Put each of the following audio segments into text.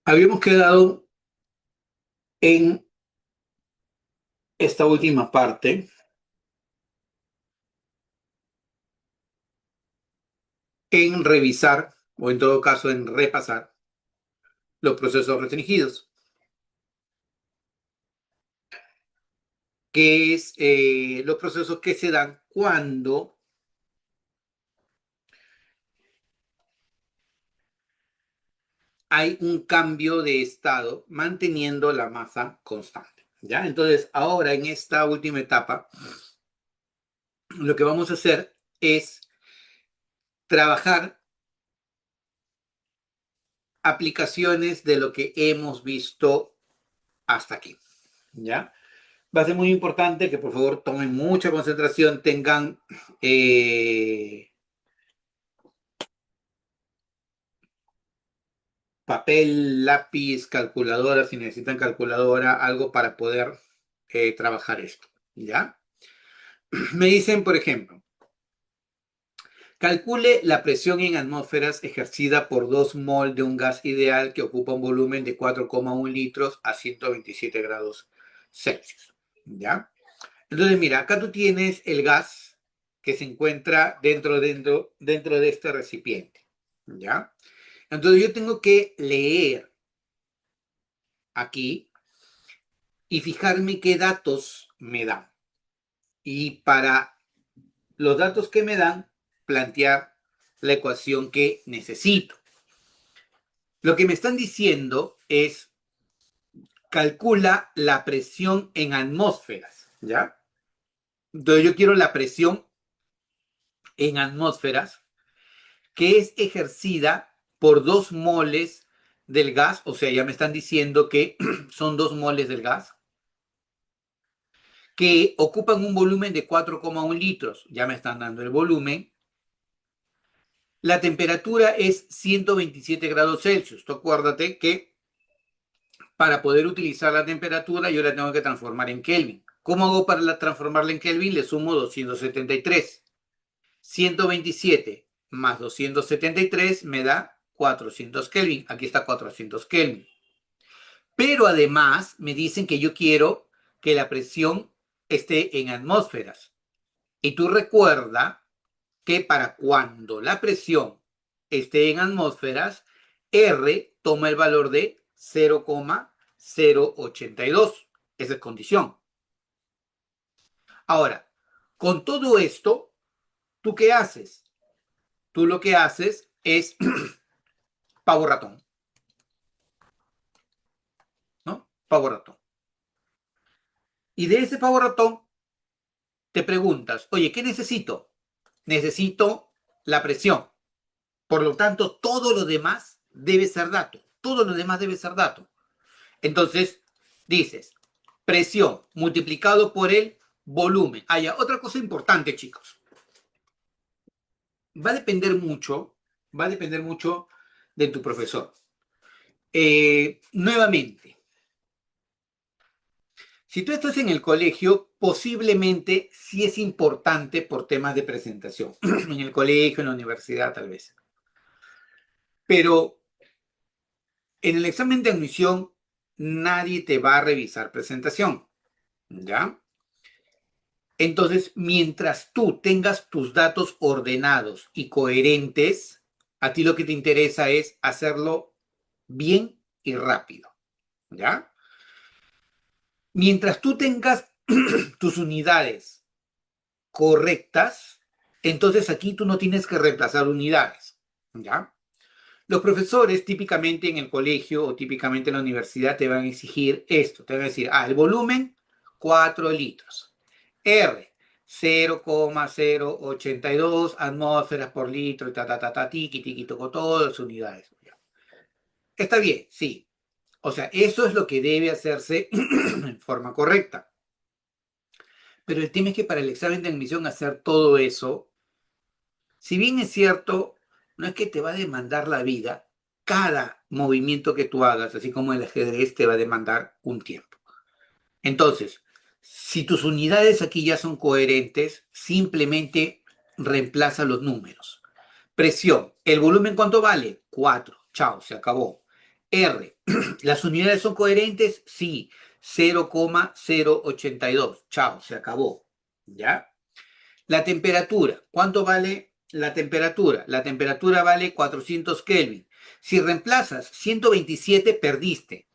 Habíamos quedado en esta última parte en revisar, o en todo caso en repasar, los procesos restringidos, que es los procesos que se dan cuando hay un cambio de estado manteniendo la masa constante. ¿Ya? Entonces, ahora en esta última etapa, lo que vamos a hacer es trabajar aplicaciones de lo que hemos visto hasta aquí. ¿Ya? Va a ser muy importante que por favor tomen mucha concentración, tengan papel, lápiz, calculadora, si necesitan calculadora, algo para poder trabajar esto. ¿Ya? Me dicen, por ejemplo, calcule la presión en atmósferas ejercida por 2 mol de un gas ideal que ocupa un volumen de 4,1 litros a 127 grados Celsius. ¿Ya? Entonces, mira, acá tú tienes el gas que se encuentra dentro de este recipiente. ¿Ya? Entonces yo tengo que leer aquí y fijarme qué datos me dan. Y para los datos que me dan, plantear la ecuación que necesito. Lo que me están diciendo es, calcula la presión en atmósferas. ¿Ya? Entonces yo quiero la presión en atmósferas que es ejercida por 2 moles del gas, o sea, ya me están diciendo que son 2 moles del gas, que ocupan un volumen de 4,1 litros, ya me están dando el volumen. La temperatura es 127 grados Celsius. Tú acuérdate que para poder utilizar la temperatura yo la tengo que transformar en Kelvin. ¿Cómo hago para transformarla en Kelvin? Le sumo 273. 127 más 273 me da 400 Kelvin. Aquí está 400 Kelvin. Pero además me dicen que yo quiero que la presión esté en atmósferas. Y tú recuerda que para cuando la presión esté en atmósferas, R toma el valor de 0,082. Esa es condición. Ahora, con todo esto, ¿tú qué haces? Tú lo que haces es pavo ratón, ¿no? Pavo ratón. Y de ese pavo ratón te preguntas, oye, ¿qué necesito? Necesito la presión. Por lo tanto, todo lo demás debe ser dato. Todo lo demás debe ser dato. Entonces, dices, presión multiplicado por el volumen. Otra cosa importante, chicos. Va a depender mucho, va a depender mucho de tu profesor. Nuevamente, si tú estás en el colegio, posiblemente sí es importante por temas de presentación. En el colegio, en la universidad, tal vez. Pero en el examen de admisión, nadie te va a revisar presentación. ¿Ya? Entonces, mientras tú tengas tus datos ordenados y coherentes, a ti lo que te interesa es hacerlo bien y rápido, ¿ya? Mientras tú tengas tus unidades correctas, entonces aquí tú no tienes que reemplazar unidades, ¿ya? Los profesores típicamente en el colegio o típicamente en la universidad te van a exigir esto, te van a decir, el volumen 4 litros, R 0,082 atmósferas por litro, tiki, tiki, toco, todas las unidades. Está bien, sí. O sea, eso es lo que debe hacerse en forma correcta. Pero el tema es que para el examen de admisión hacer todo eso, si bien es cierto, no es que te va a demandar la vida, cada movimiento que tú hagas, así como el ajedrez, te va a demandar un tiempo. Entonces, si tus unidades aquí ya son coherentes, simplemente reemplaza los números. Presión. ¿El volumen cuánto vale? 4. Chao, se acabó. R. ¿Las unidades son coherentes? Sí. 0,082. Chao, se acabó. ¿Ya? La temperatura. ¿Cuánto vale la temperatura? La temperatura vale 400 Kelvin. Si reemplazas 127, perdiste.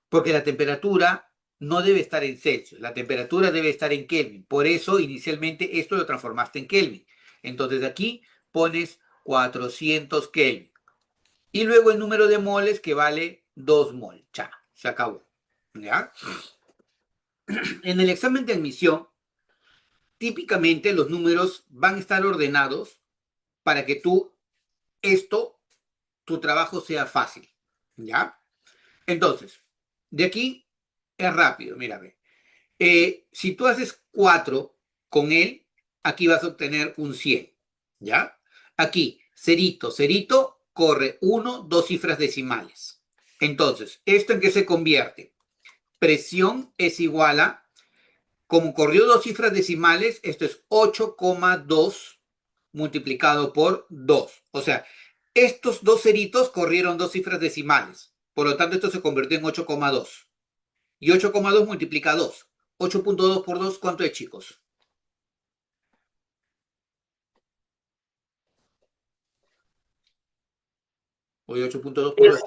Porque la temperatura no debe estar en Celsius. La temperatura debe estar en Kelvin. Por eso, inicialmente, esto lo transformaste en Kelvin. Entonces, aquí pones 400 Kelvin. Y luego el número de moles que vale 2 mol. Ya, se acabó. ¿Ya? En el examen de admisión, típicamente los números van a estar ordenados para que tu trabajo sea fácil. ¿Ya? Entonces, de aquí es rápido, mírame. Si tú haces 4 con él, aquí vas a obtener un 100. ¿Ya? Aquí, cerito, cerito, corre 1, 2 cifras decimales. Entonces, ¿esto en qué se convierte? Presión es igual a, como corrió 2 cifras decimales, esto es 8,2 multiplicado por 2. O sea, estos dos ceritos corrieron 2 cifras decimales. Por lo tanto, esto se convirtió en 8,2. Y 8,2 multiplica 2. 8,2 por 2, ¿cuánto es, chicos? Hoy 8,2 por 2.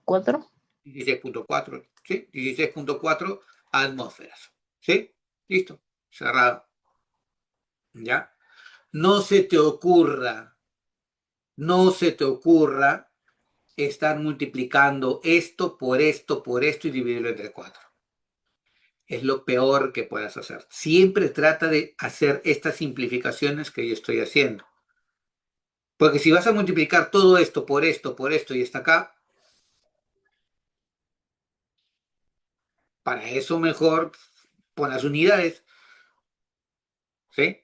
16,4. 16,4. ¿Sí? 16,4 atmósferas. ¿Sí? Listo. Cerrado. ¿Ya? No se te ocurra, no se te ocurra estar multiplicando esto por esto por esto y dividirlo entre 4. Es lo peor que puedas hacer. Siempre trata de hacer estas simplificaciones que yo estoy haciendo. Porque si vas a multiplicar todo esto por esto y está acá, para eso mejor pon las unidades. ¿Sí?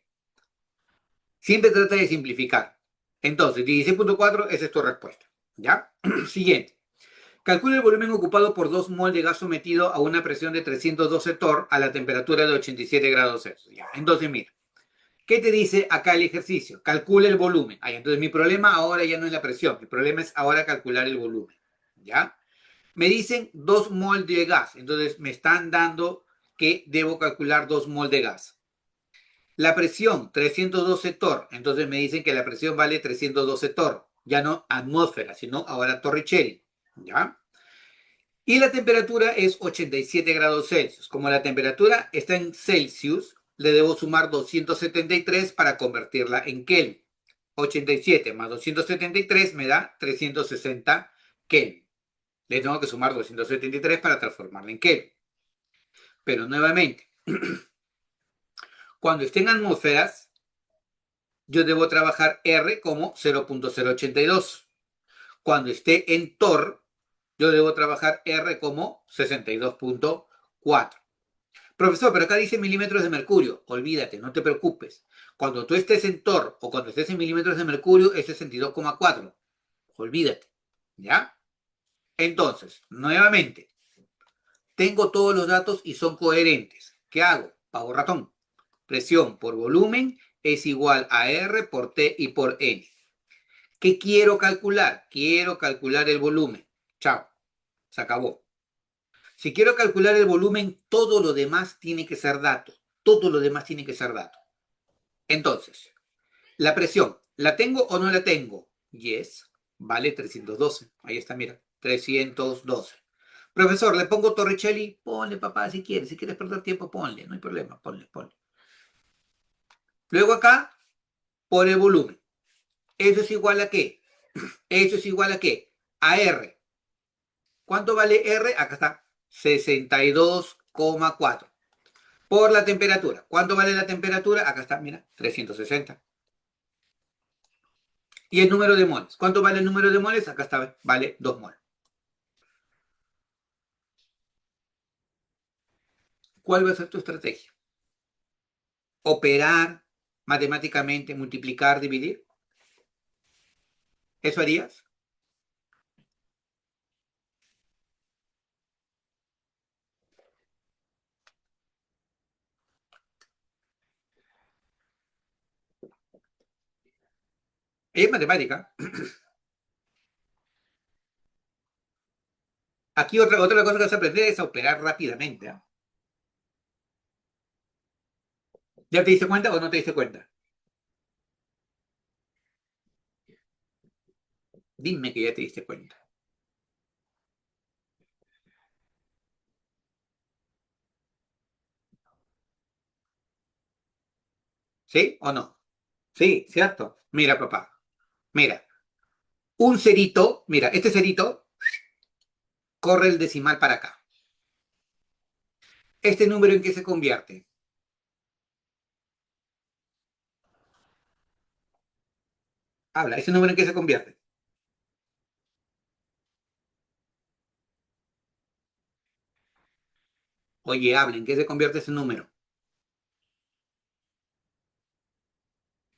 Siempre trata de simplificar. Entonces, 16,4, esa es tu respuesta. ¿Ya? Siguiente. Calcula el volumen ocupado por 2 mol de gas sometido a una presión de 312 torr a la temperatura de 87 grados Celsius. Ya. Entonces, mira, ¿qué te dice acá el ejercicio? Calcula el volumen. Ay, entonces mi problema ahora ya no es la presión, mi problema es ahora calcular el volumen. ¿Ya? Me dicen 2 mol de gas, entonces me están dando que debo calcular 2 mol de gas. La presión, 312 torr, entonces me dicen que la presión vale 312 torr, ya no atmósfera, sino ahora Torricelli. ¿Ya? Y la temperatura es 87 grados Celsius. Como la temperatura está en Celsius, le debo sumar 273 para convertirla en Kelvin. 87 más 273 me da 360 Kelvin. Le tengo que sumar 273 para transformarla en Kelvin. Pero nuevamente, cuando esté en atmósferas, yo debo trabajar R como 0,082. Cuando esté en torr, yo debo trabajar R como 62,4. Profesor, pero acá dice milímetros de mercurio. Olvídate, no te preocupes. Cuando tú estés en torr o cuando estés en milímetros de mercurio es 62,4. Olvídate. ¿Ya? Entonces, nuevamente, tengo todos los datos y son coherentes. ¿Qué hago? Pago ratón. Presión por volumen es igual a R por T y por N. ¿Qué quiero calcular? Quiero calcular el volumen. Chao. Se acabó. Si quiero calcular el volumen, todo lo demás tiene que ser dato. Todo lo demás tiene que ser dato. Entonces, la presión, ¿la tengo o no la tengo? Yes, vale 312. Ahí está, mira, 312. Profesor, ¿le pongo Torricelli? Ponle, papá, si quieres. Si quieres perder tiempo, ponle. No hay problema, ponle, ponle. Luego acá, por el volumen. ¿Eso es igual a qué? ¿Eso es igual a qué? A R. ¿Cuánto vale R? Acá está, 62,4. Por la temperatura. ¿Cuánto vale la temperatura? Acá está, mira, 360. Y el número de moles. ¿Cuánto vale el número de moles? Acá está, vale 2 moles. ¿Cuál va a ser tu estrategia? Operar matemáticamente, multiplicar, dividir. ¿Eso harías? Es matemática. Aquí otra cosa que vas a aprender es a operar rápidamente. ¿Ah? ¿Ya te diste cuenta o no te diste cuenta? Dime que ya te diste cuenta. ¿Sí o no? Sí, ¿cierto? Mira, papá. Mira, un cerito, mira, este cerito corre el decimal para acá. ¿Este número en qué se convierte? Habla, ¿ese número en qué se convierte? Oye, habla, ¿en qué se convierte ese número?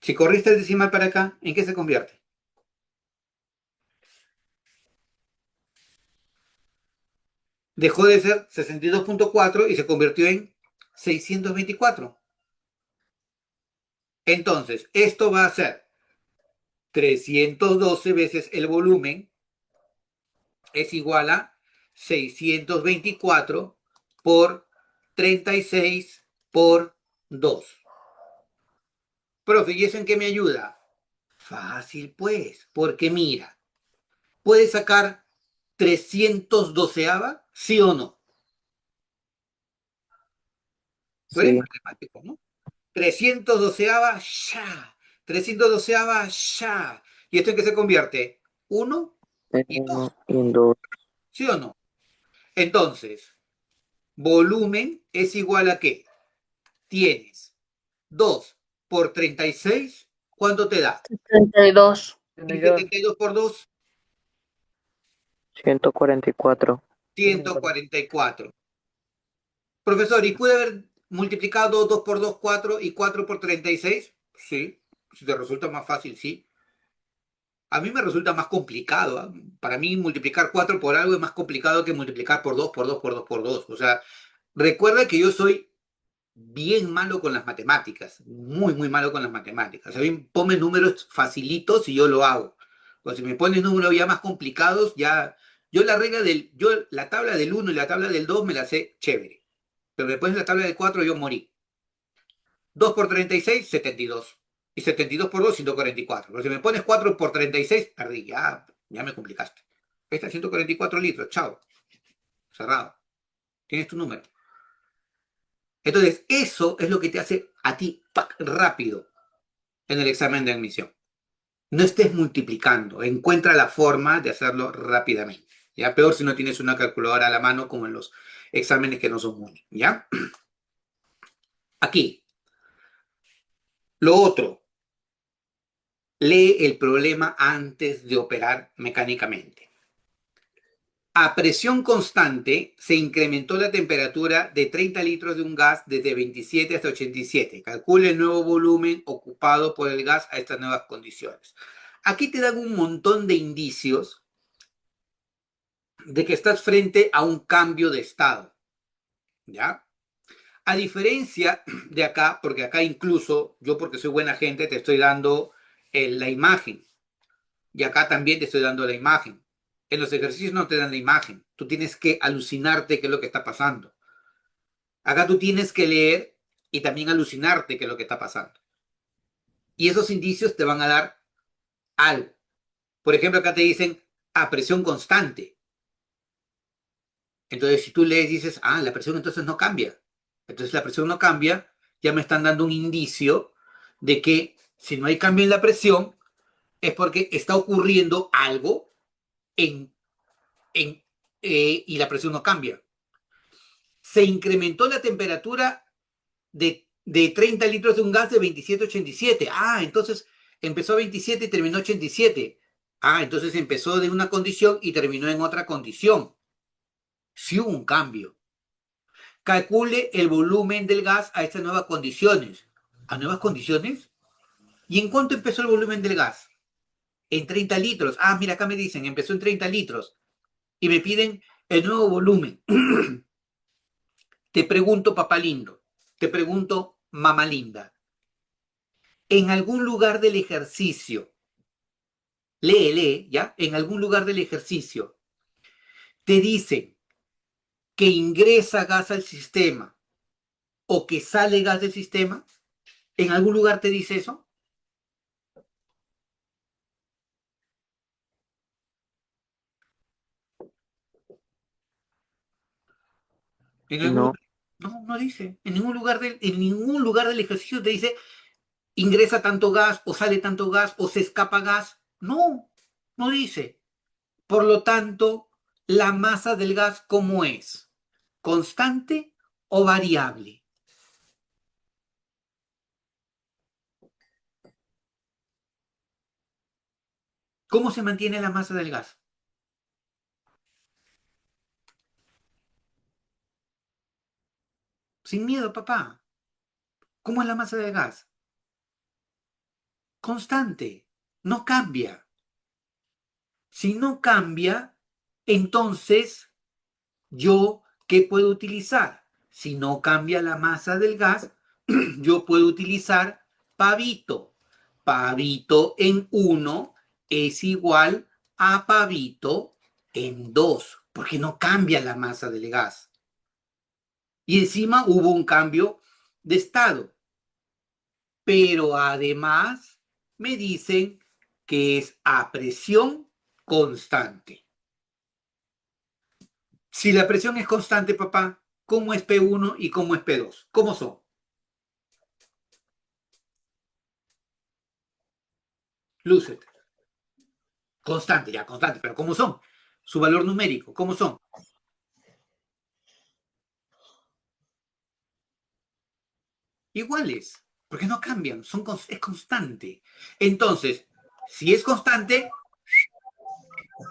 Si corriste el decimal para acá, ¿en qué se convierte? Dejó de ser 62.4 y se convirtió en 624. Entonces, esto va a ser 312 veces el volumen, es igual a 624 por 36 por 2. Profe, ¿y eso en qué me ayuda? Fácil, pues, porque mira, ¿puedes sacar 312? ¿Sí o no? Tú eres Sí, matemático, ¿no? 312, ya. 312, ya. ¿Y esto en qué se convierte? Uno en y 2, uno y en dos. ¿sí o no? Entonces, volumen es igual a qué? Tienes 2 por 36, ¿cuánto te da? 32. Y 72 por 2, 144. 144. Profesor, ¿y puede haber multiplicado 2 por 2, 4 y 4 por 36? Sí, si te resulta más fácil, sí. A mí me resulta más complicado. ¿Ah? Para mí multiplicar 4 por algo es más complicado que multiplicar por 2 por 2 por 2 por 2. O sea, recuerda que yo soy bien malo con las matemáticas, muy, muy malo con las matemáticas. A mí ponme números facilitos y yo lo hago. O si me pones números ya más complicados, ya... Yo la tabla del uno y la tabla del 2 me la sé chévere. Pero después de la tabla del 4 yo morí. 2 por 36, 72. Y 72 por 2, 144. Pero si me pones 4 por 36, perdí. Ya me complicaste. Esta 144 litros, chao. Cerrado. Tienes tu número. Entonces, eso es lo que te hace a ti ¡pac! Rápido en el examen de admisión. No estés multiplicando. Encuentra la forma de hacerlo rápidamente. Ya peor si no tienes una calculadora a la mano como en los exámenes que no son únicos. ¿Ya? Aquí. Lo otro. Lee el problema antes de operar mecánicamente. A presión constante se incrementó la temperatura de 30 litros de un gas desde 27 hasta 87. Calcule el nuevo volumen ocupado por el gas a estas nuevas condiciones. Aquí te dan un montón de indicios de que estás frente a un cambio de estado. ¿Ya? A diferencia de acá, porque acá incluso yo porque soy buena gente te estoy dando la imagen. Y acá también te estoy dando la imagen. En los ejercicios no te dan la imagen. Tú tienes que alucinarte qué es lo que está pasando. Acá tú tienes que leer y también alucinarte qué es lo que está pasando. Y esos indicios te van a dar algo. Por ejemplo, acá te dicen a presión constante. Entonces, si tú lees y dices, la presión entonces no cambia. Entonces la presión no cambia, ya me están dando un indicio de que si no hay cambio en la presión es porque está ocurriendo algo en, en y la presión no cambia. Se incrementó la temperatura de 30 litros de un gas de 27 a 87. Entonces empezó a 27 y terminó a 87. Entonces empezó de una condición y terminó en otra condición. Sí hubo un cambio. Calcule el volumen del gas a estas nuevas condiciones. ¿A nuevas condiciones? ¿Y en cuánto empezó el volumen del gas? En 30 litros. Mira, acá me dicen, empezó en 30 litros. Y me piden el nuevo volumen. Te pregunto, papá lindo. Te pregunto, mamá linda. En algún lugar del ejercicio, lee, ¿ya? En algún lugar del ejercicio, te dicen que ingresa gas al sistema o que sale gas del sistema, ¿en algún lugar te dice eso? ¿En algún No, lugar? No, no dice. En ningún lugar del ejercicio te dice ingresa tanto gas o sale tanto gas o se escapa gas. No, no dice. Por lo tanto, la masa del gas, ¿cómo es? ¿Constante o variable? ¿Cómo se mantiene la masa del gas? Sin miedo, papá. ¿Cómo es la masa del gas? Constante. No cambia. Si no cambia, entonces yo, ¿qué puedo utilizar? Si no cambia la masa del gas, yo puedo utilizar pavito. Pavito en 1 es igual a pavito en 2, porque no cambia la masa del gas. Y encima hubo un cambio de estado. Pero además me dicen que es a presión constante. Si la presión es constante, papá, ¿cómo es P1 y cómo es P2? ¿Cómo son? Lúcete. Constante, ya, constante, pero ¿cómo son? Su valor numérico, ¿cómo son? Iguales, porque no cambian, es constante. Entonces, si es constante,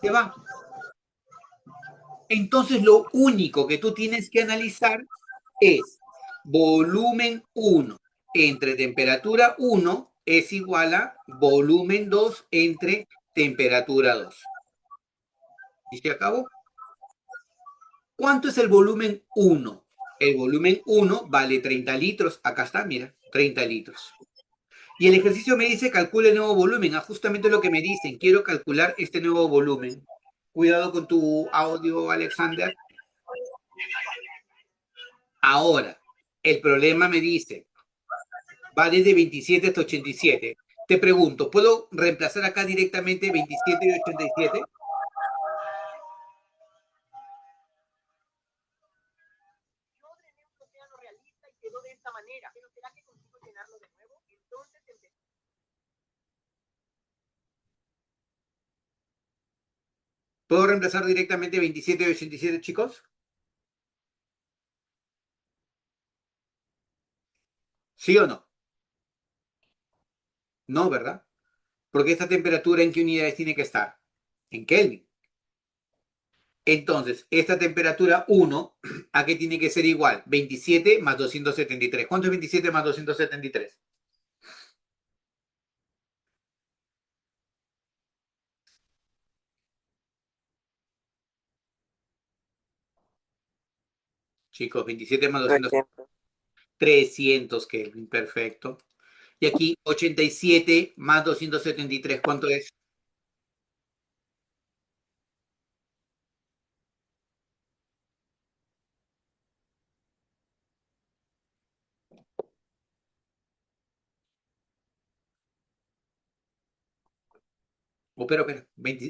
se va. Entonces, lo único que tú tienes que analizar es volumen 1 entre temperatura 1 es igual a volumen 2 entre temperatura 2. ¿Y se acabó? ¿Cuánto es el volumen 1? El volumen 1 vale 30 litros. Acá está, mira, 30 litros. Y el ejercicio me dice calcula el nuevo volumen. Ah, justamente lo que me dicen. Quiero calcular este nuevo volumen. Cuidado con tu audio, Alexander. Ahora, el problema me dice, va desde 27 hasta 87. Te pregunto, ¿puedo reemplazar acá directamente 27 y 87? ¿Puedo reemplazar directamente 27 y 87, chicos? ¿Sí o no? No, ¿verdad? Porque esta temperatura en qué unidades tiene que estar? En Kelvin. Entonces, esta temperatura 1, ¿a qué tiene que ser igual? 27 más 273. ¿Cuánto es 27 más 273? Chicos, 27 más 200, 300. 300 Kelvin, perfecto. Y aquí 87 más 273, ¿cuánto es? Oh, pero,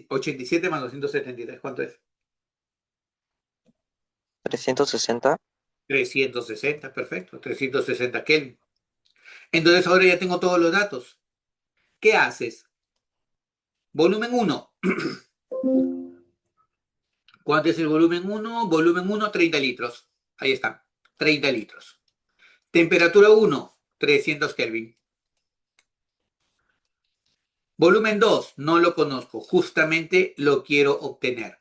87 más 273, ¿cuánto es? 360. 360, perfecto, 360 Kelvin. Entonces ahora ya tengo todos los datos. ¿Qué haces? Volumen 1. ¿Cuánto es el volumen 1? Volumen 1, 30 litros. Ahí está, 30 litros. Temperatura 1, 300 Kelvin. Volumen 2, no lo conozco, justamente lo quiero obtener.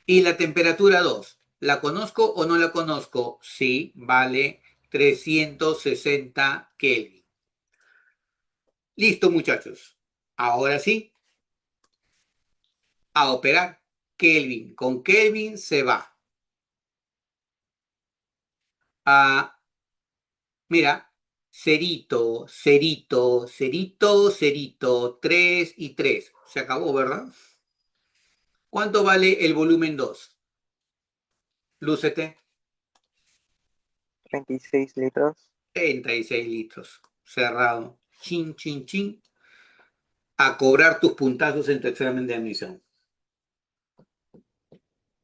Y la temperatura 2, ¿la conozco o no la conozco? Sí, vale 360 Kelvin. Listo, muchachos. Ahora sí, a operar. Kelvin con Kelvin se va. A, mira, cerito, cerito, cerito, cerito, 3 y 3. Se acabó, ¿verdad? ¿Cuánto vale el volumen 2? Lúcete. 36 litros. 36 litros. Cerrado. Chin, chin, chin. A cobrar tus puntazos en tu examen de admisión.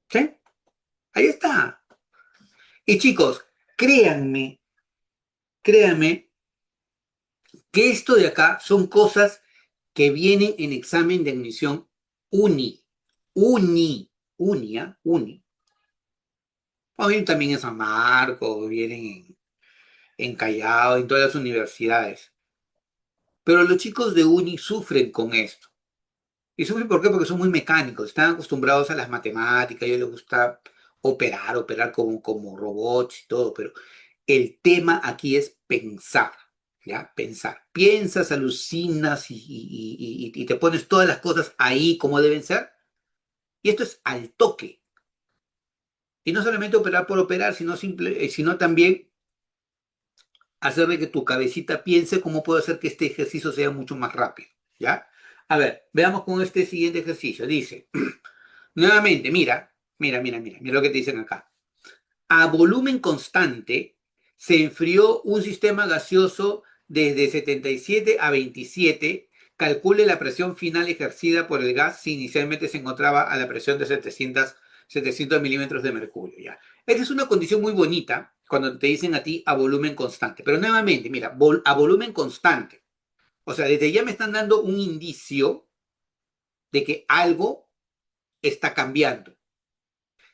¿Sí? Ahí está. Y chicos, créanme, créanme que esto de acá son cosas que vienen en examen de admisión uni. Uni. Uni, ¿ah? Uni. O bien también en San Marcos, vienen en Callao, en todas las universidades. Pero los chicos de uni sufren con esto. ¿Y sufren por qué? Porque son muy mecánicos, están acostumbrados a las matemáticas, a ellos les gusta operar como robots y todo, pero el tema aquí es pensar, ¿ya? Pensar. Piensas, alucinas y te pones todas las cosas ahí como deben ser, y esto es al toque. Y no solamente operar por operar, sino también hacer de que tu cabecita piense cómo puedo hacer que este ejercicio sea mucho más rápido, ¿ya? A ver, veamos con este siguiente ejercicio. Dice, nuevamente, mira lo que te dicen acá. A volumen constante se enfrió un sistema gaseoso desde 77 a 27. Calcule la presión final ejercida por el gas si inicialmente se encontraba a la presión de 700 milímetros de mercurio. ¿Ya? Esta es una condición muy bonita cuando te dicen a ti a volumen constante. Pero nuevamente, mira, a volumen constante. O sea, desde ya me están dando un indicio de que algo está cambiando.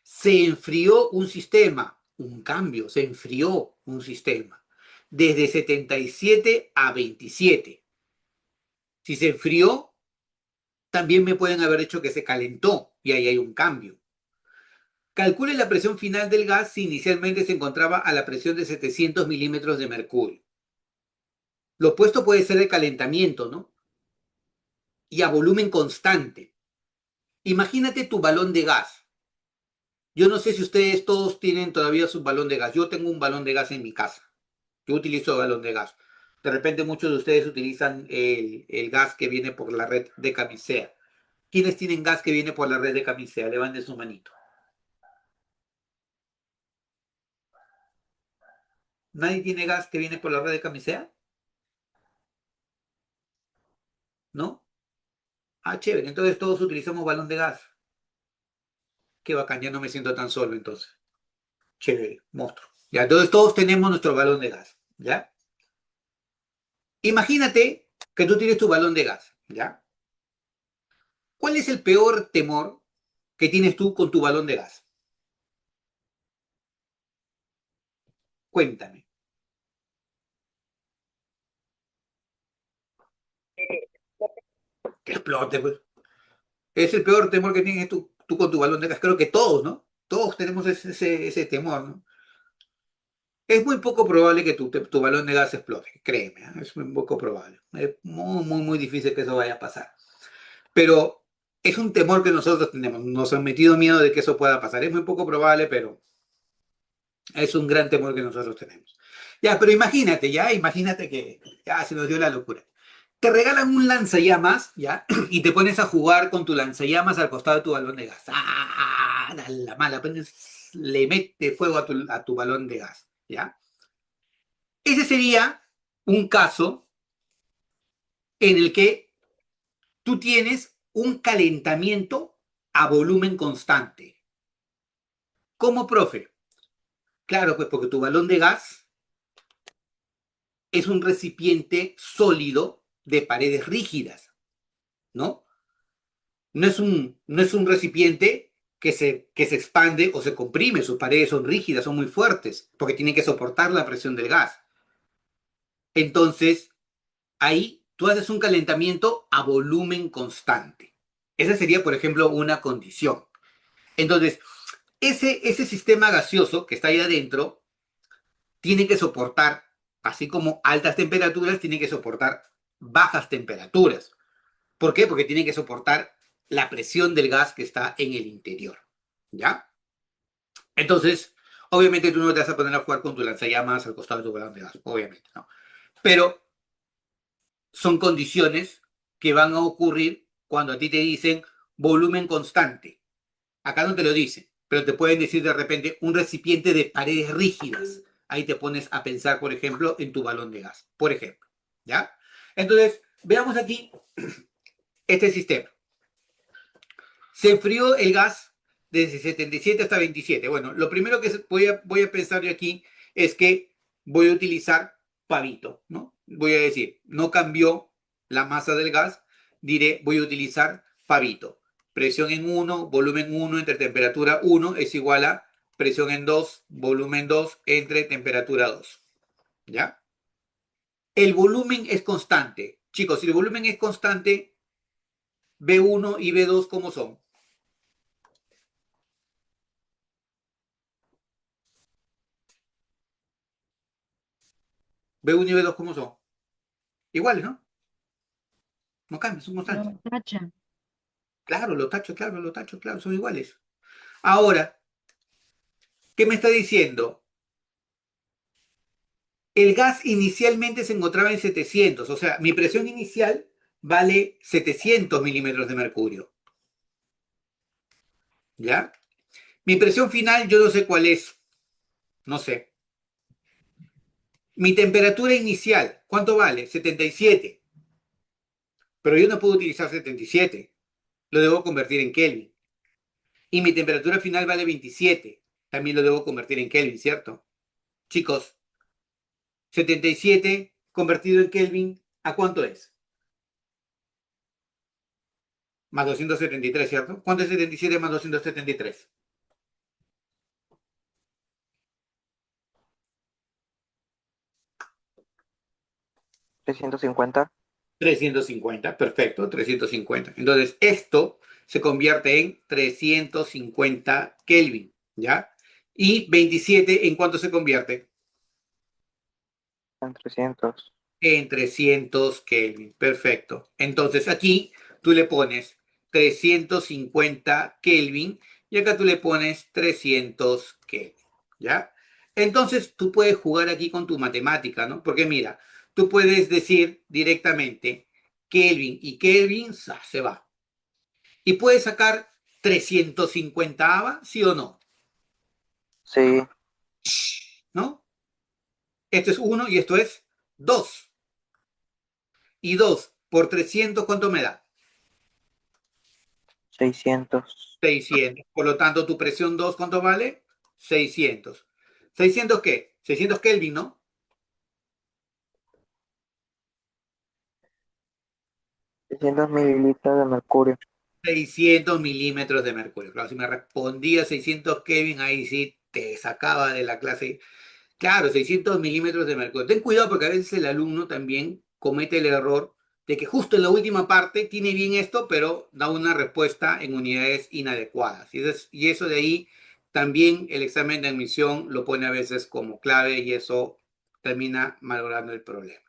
Se enfrió un sistema, un cambio, se enfrió un sistema, desde 77 a 27. Si se enfrió, también me pueden haber hecho que se calentó y ahí hay un cambio. Calcule la presión final del gas si inicialmente se encontraba a la presión de 700 milímetros de mercurio. Lo opuesto puede ser el calentamiento, ¿no? Y a volumen constante. Imagínate tu balón de gas. Yo no sé si ustedes todos tienen todavía su balón de gas. Yo tengo un balón de gas en mi casa. Yo utilizo balón de gas. De repente muchos de ustedes utilizan el gas que viene por la red de camisea. ¿Quiénes tienen gas que viene por la red de camisea? Levanten su manito. ¿Nadie tiene gas que viene por la red de camisea? ¿No? Ah, chévere. Entonces todos utilizamos balón de gas. Qué bacán, ya no me siento tan solo entonces. Chévere, monstruo. Ya, entonces todos tenemos nuestro balón de gas. ¿Ya? Imagínate que tú tienes tu balón de gas. ¿Ya? ¿Cuál es el peor temor que tienes tú con tu balón de gas? Cuéntame. Que explote, pues. Es el peor temor que tienes tú con tu balón de gas. Creo que todos, ¿no? Todos tenemos ese temor, ¿no? Es muy poco probable que tu balón de gas explote, créeme, ¿eh? Es muy poco probable. Es muy, muy, muy difícil que eso vaya a pasar. Pero es un temor que nosotros tenemos. Nos han metido miedo de que eso pueda pasar. Es muy poco probable, pero es un gran temor que nosotros tenemos. Ya, pero imagínate que ya se nos dio la locura. Te regalan un lanzallamas, ¿ya? Y te pones a jugar con tu lanzallamas al costado de tu balón de gas. ¡Ah! La mala, le mete fuego a tu balón de gas, ¿ya? Ese sería un caso en el que tú tienes un calentamiento a volumen constante. ¿Cómo, profe? Claro, pues porque tu balón de gas es un recipiente sólido de paredes rígidas, ¿no? No es un recipiente que se expande o se comprime, sus paredes son rígidas, son muy fuertes, porque tienen que soportar la presión del gas. Entonces, ahí tú haces un calentamiento a volumen constante. Esa sería, por ejemplo, una condición. Entonces, ese sistema gaseoso que está ahí adentro tiene que soportar, así como altas temperaturas, tiene que soportar bajas temperaturas. ¿Por qué? Porque tiene que soportar la presión del gas que está en el interior. ¿Ya? Entonces, obviamente tú no te vas a poner a jugar con tu lanzallamas al costado de tu balón de gas, obviamente, ¿no? Pero son condiciones que van a ocurrir cuando a ti te dicen volumen constante. Acá no te lo dicen. pero te pueden decir de repente un recipiente de paredes rígidas. Ahí te pones a pensar, por ejemplo, en tu balón de gas, por ejemplo. ¿Ya? Entonces, veamos aquí este sistema. Se enfrió el gas desde 77 hasta 27. Bueno, lo primero que voy a pensar yo aquí es que voy a utilizar pavito, ¿no? Voy a decir, no cambió la masa del gas, diré, voy a utilizar pavito. Presión en 1, volumen 1 entre temperatura 1 es igual a presión en 2, volumen 2 entre temperatura 2. ¿Ya? El volumen es constante. Chicos, si el volumen es constante, B1 y B2, ¿cómo son? B1 y B2, ¿cómo son? Iguales, ¿no? No cambian, son constantes. No, tacha. Claro, los tachos, claro, son iguales. Ahora, ¿qué me está diciendo? El gas inicialmente se encontraba en 700, o sea, mi presión inicial vale 700 milímetros de mercurio. ¿Ya? Mi presión final yo no sé cuál es, no sé. Mi temperatura inicial, ¿cuánto vale? 77. Pero yo no puedo utilizar 77, lo debo convertir en Kelvin. Y mi temperatura final vale 27, también lo debo convertir en Kelvin, ¿cierto? Chicos, 77 convertido en Kelvin, ¿a cuánto es? Más 273, ¿cierto? ¿Cuánto es 77 más 273? 350. 350, perfecto, 350. Entonces, esto se convierte en 350 Kelvin, ¿ya? Y 27, ¿en cuánto se convierte? En 300. En 300 Kelvin, perfecto. Entonces, aquí tú le pones 350 Kelvin y acá tú le pones 300 Kelvin, ¿ya? Entonces, tú puedes jugar aquí con tu matemática, ¿no? Porque mira, tú puedes decir directamente Kelvin y Kelvin se va. Y puedes sacar 350 ¿sí o no? Sí, ¿No? Esto es 1 y esto es 2. Y 2 por 300, ¿cuánto me da? 600. 600. Por lo tanto, tu presión 2, ¿cuánto vale? 600. ¿600 qué? 600 Kelvin, ¿no? 600 mililitros de mercurio. 600 milímetros de mercurio. Claro, si me respondía 600 Kelvin, ahí sí te sacaba de la clase. Claro, 600 milímetros de mercurio. Ten cuidado porque a veces el alumno también comete el error de que justo en la última parte tiene bien esto, pero da una respuesta en unidades inadecuadas. Y eso de ahí también el examen de admisión lo pone a veces como clave y eso termina malogrando el problema.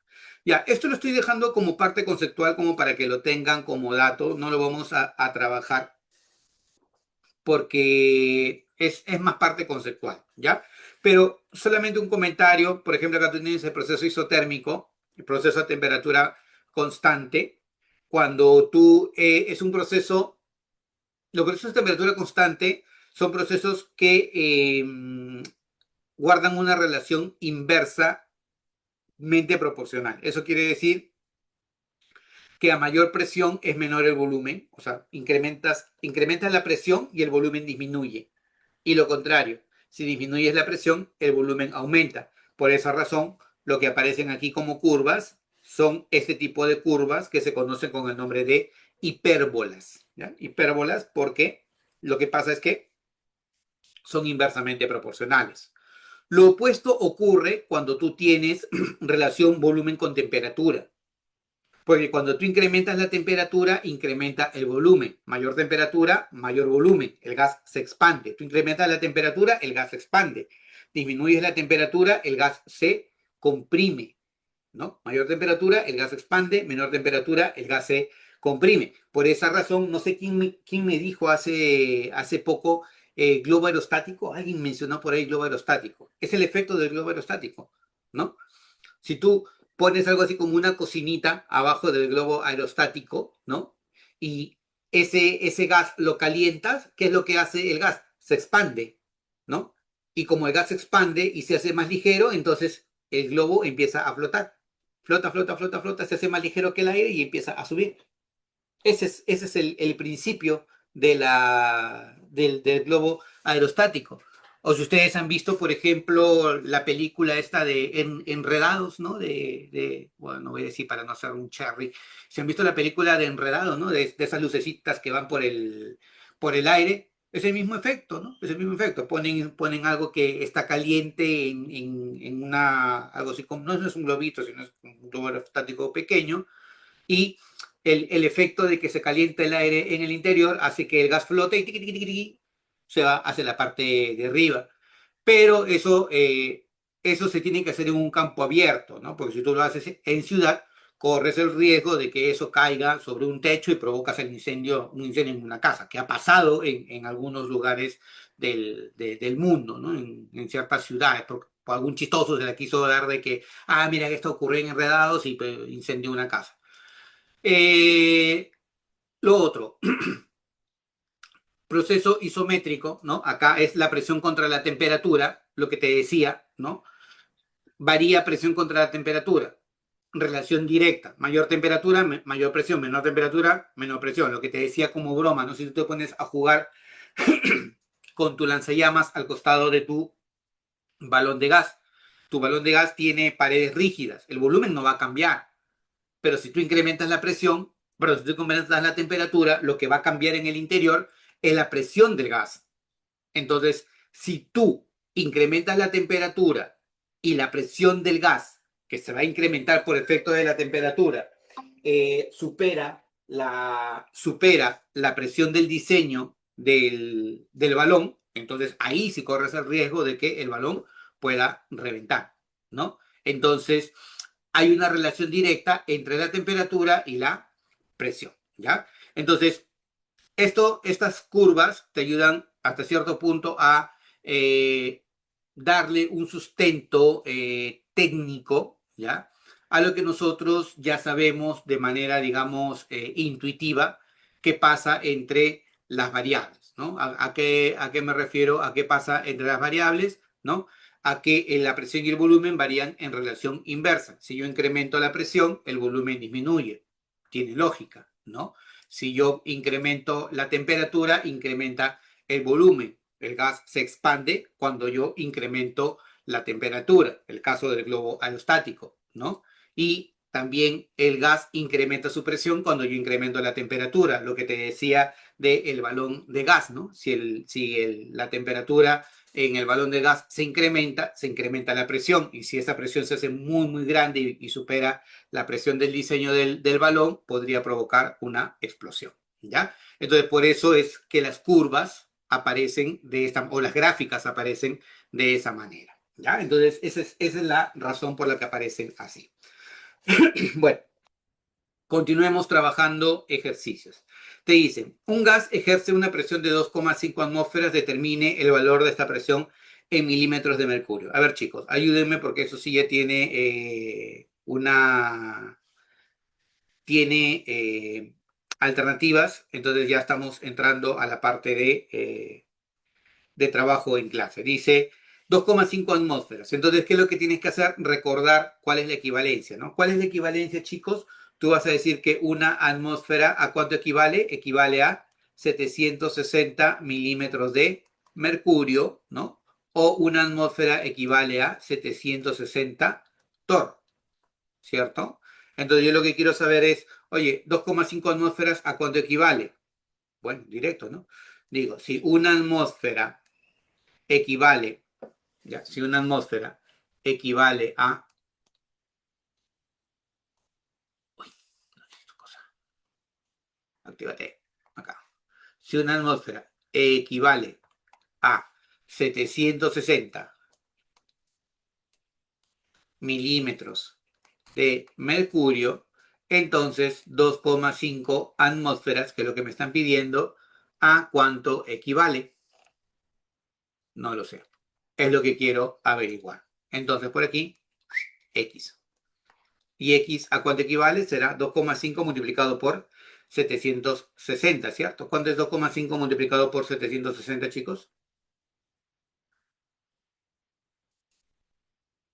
Ya, esto lo estoy dejando como parte conceptual, como para que lo tengan como dato. No lo vamos a trabajar porque es más parte conceptual, ¿ya? Pero solamente un comentario, por ejemplo, acá tú tienes el proceso isotérmico, el proceso a temperatura constante, cuando tú, es un proceso, los procesos de temperatura constante son procesos que guardan una relación inversamente proporcional. Eso quiere decir que a mayor presión es menor el volumen, o sea, incrementas la presión y el volumen disminuye. Y lo contrario, si disminuyes la presión, el volumen aumenta. Por esa razón, lo que aparecen aquí como curvas son este tipo de curvas que se conocen con el nombre de hipérbolas. ¿Ya? Hipérbolas porque lo que pasa es que son inversamente proporcionales. Lo opuesto ocurre cuando tú tienes relación volumen con temperatura. Porque cuando tú incrementas la temperatura, incrementa el volumen. Mayor temperatura, mayor volumen. El gas se expande. Tú incrementas la temperatura, el gas se expande. Disminuyes la temperatura, el gas se comprime. ¿No? Mayor temperatura, el gas se expande. Menor temperatura, el gas se comprime. Por esa razón, no sé quién me dijo hace poco globo aerostático. Alguien mencionó por ahí globo aerostático. Es el efecto del globo aerostático. ¿No? Si tú pones algo así como una cocinita abajo del globo aerostático, ¿no? Y ese gas lo calientas, ¿qué es lo que hace el gas? se expande, ¿no? Y como el gas se expande y se hace más ligero, entonces el globo empieza a flotar. Flota, flota, flota, flota, se hace más ligero que el aire y empieza a subir. Ese es el principio del globo aerostático. O si ustedes han visto, por ejemplo, la película esta de Enredados, ¿no? Bueno, no voy a decir para no hacer un cherry. Si han visto la película de Enredados, ¿no? De esas lucecitas que van por el aire, es el mismo efecto, ¿no? Es el mismo efecto. Ponen algo que está caliente en algo así como, no es un globito, sino es un globo aerostático pequeño, y el efecto de que se calienta el aire en el interior hace que el gas flote y tiqui, tiqui, tiqui, tiqui, se va hacia la parte de arriba. Pero eso se tiene que hacer en un campo abierto, ¿no? Porque si tú lo haces en ciudad, corres el riesgo de que eso caiga sobre un techo y provocas un incendio en una casa, que ha pasado en algunos lugares del mundo, ¿no? En ciertas ciudades, por algún chistoso se le quiso dar de que, mira, que esto ocurrió en Enredados y pues, incendió una casa. Eh, lo otro, proceso isométrico, ¿no? Acá es la presión contra la temperatura, lo que te decía, ¿no? Varía presión contra la temperatura. Relación directa. Mayor temperatura, mayor presión. Menor temperatura, menor presión. Lo que te decía como broma, ¿no? Si tú te pones a jugar con tu lanzallamas al costado de tu balón de gas. Tu balón de gas tiene paredes rígidas. El volumen no va a cambiar. Pero si tú incrementas la presión, pero si tú incrementas la temperatura, lo que va a cambiar en el interior es la presión del gas. Entonces, si tú incrementas la temperatura y la presión del gas, que se va a incrementar por efecto de la temperatura, supera la presión del diseño del balón, entonces ahí sí corres el riesgo de que el balón pueda reventar, ¿no? Entonces, hay una relación directa entre la temperatura y la presión, ¿ya? Entonces, estas curvas te ayudan hasta cierto punto a darle un sustento técnico, ¿ya? A lo que nosotros ya sabemos de manera, digamos, intuitiva, qué pasa entre las variables, ¿no? ¿A qué me refiero? ¿A qué pasa entre las variables? ¿No? A que la presión y el volumen varían en relación inversa. Si yo incremento la presión, el volumen disminuye. Tiene lógica, ¿no? Si yo incremento la temperatura, incrementa el volumen. El gas se expande cuando yo incremento la temperatura, el caso del globo aerostático, ¿no? Y también el gas incrementa su presión cuando yo incremento la temperatura, lo que te decía del balón de gas, ¿no? Si la temperatura en el balón de gas se incrementa la presión, y si esa presión se hace muy, muy grande y supera la presión del diseño del balón, podría provocar una explosión, ¿ya? Entonces, por eso es que las curvas aparecen o las gráficas aparecen de esa manera, ¿ya? Entonces, esa es la razón por la que aparecen así. Bueno, continuemos trabajando ejercicios. Te dicen, un gas ejerce una presión de 2,5 atmósferas, determine el valor de esta presión en milímetros de mercurio. A ver, chicos, ayúdenme porque eso sí ya tiene alternativas, entonces ya estamos entrando a la parte de trabajo en clase. Dice 2,5 atmósferas. Entonces, ¿qué es lo que tienes que hacer? Recordar cuál es la equivalencia, ¿no? ¿Cuál es la equivalencia, chicos? Tú vas a decir que una atmósfera, ¿a cuánto equivale? Equivale a 760 milímetros de mercurio, ¿no? O una atmósfera equivale a 760 torr, ¿cierto? Entonces yo lo que quiero saber es, oye, 2,5 atmósferas, ¿a cuánto equivale? Bueno, directo, ¿no? Digo, si una atmósfera equivale, ya, si una atmósfera equivale a, uy, no sé esta cosa, actívate, acá. Si una atmósfera equivale a 760 milímetros de mercurio, entonces 2,5 atmósferas, que es lo que me están pidiendo, ¿a cuánto equivale? No lo sé. Es lo que quiero averiguar. Entonces, por aquí, X. ¿Y X a cuánto equivale? Será 2,5 multiplicado por 760, ¿cierto? ¿Cuánto es 2,5 multiplicado por 760, chicos?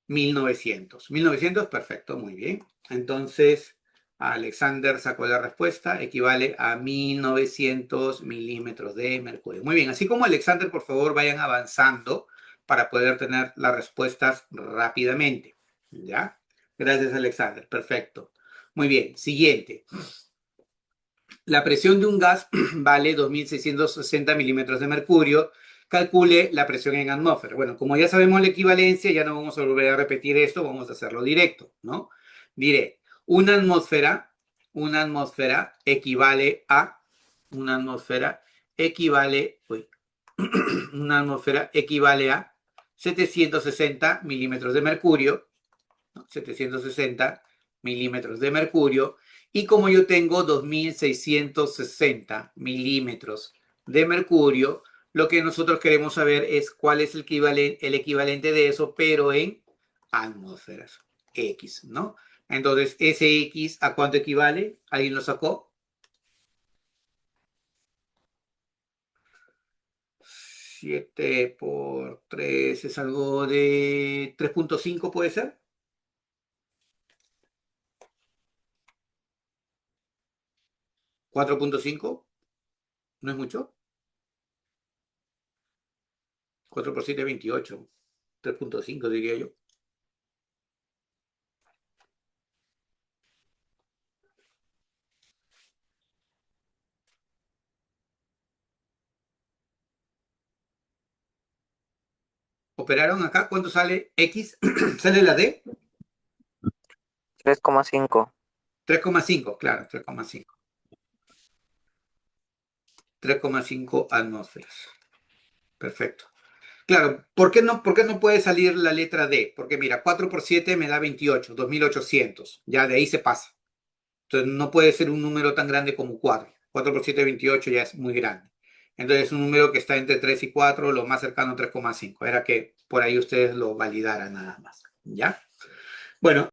1900. 1900, perfecto, muy bien. Entonces, Alexander sacó la respuesta, equivale a 1900 milímetros de mercurio. Muy bien, así como Alexander, por favor, vayan avanzando para poder tener las respuestas rápidamente. ¿Ya? Gracias, Alexander. Perfecto. Muy bien, siguiente. La presión de un gas vale 2660 milímetros de mercurio. Calcule la presión en atmósfera. Bueno, como ya sabemos la equivalencia, ya no vamos a volver a repetir esto, vamos a hacerlo directo, ¿no? Diré, una atmósfera equivale a, una atmósfera equivale, uy, una atmósfera equivale a 760 milímetros de mercurio, ¿no? 760 milímetros de mercurio. Y como yo tengo 2660 milímetros de mercurio, lo que nosotros queremos saber es cuál es el equivalente de eso, pero en atmósferas. X, ¿no? Entonces, ese X, ¿a cuánto equivale? ¿Alguien lo sacó? 7 por 3 es algo de 3.5, ¿puede ser? 4.5, ¿no es mucho? 4 por 7 es 28. 3.5 diría yo. ¿Operaron acá? ¿Cuánto sale X? ¿Sale la D? 3,5. 3,5, claro, 3,5. 3,5 atmósferas. Perfecto. Claro, por qué no puede salir la letra D? Porque mira, 4 por 7 me da 28, 2800. Ya de ahí se pasa. Entonces no puede ser un número tan grande como 4. 4 por 7, 28 ya es muy grande. Entonces es un número que está entre 3 y 4, lo más cercano a 3,5. Era que por ahí ustedes lo validaran nada más. ¿Ya? Bueno,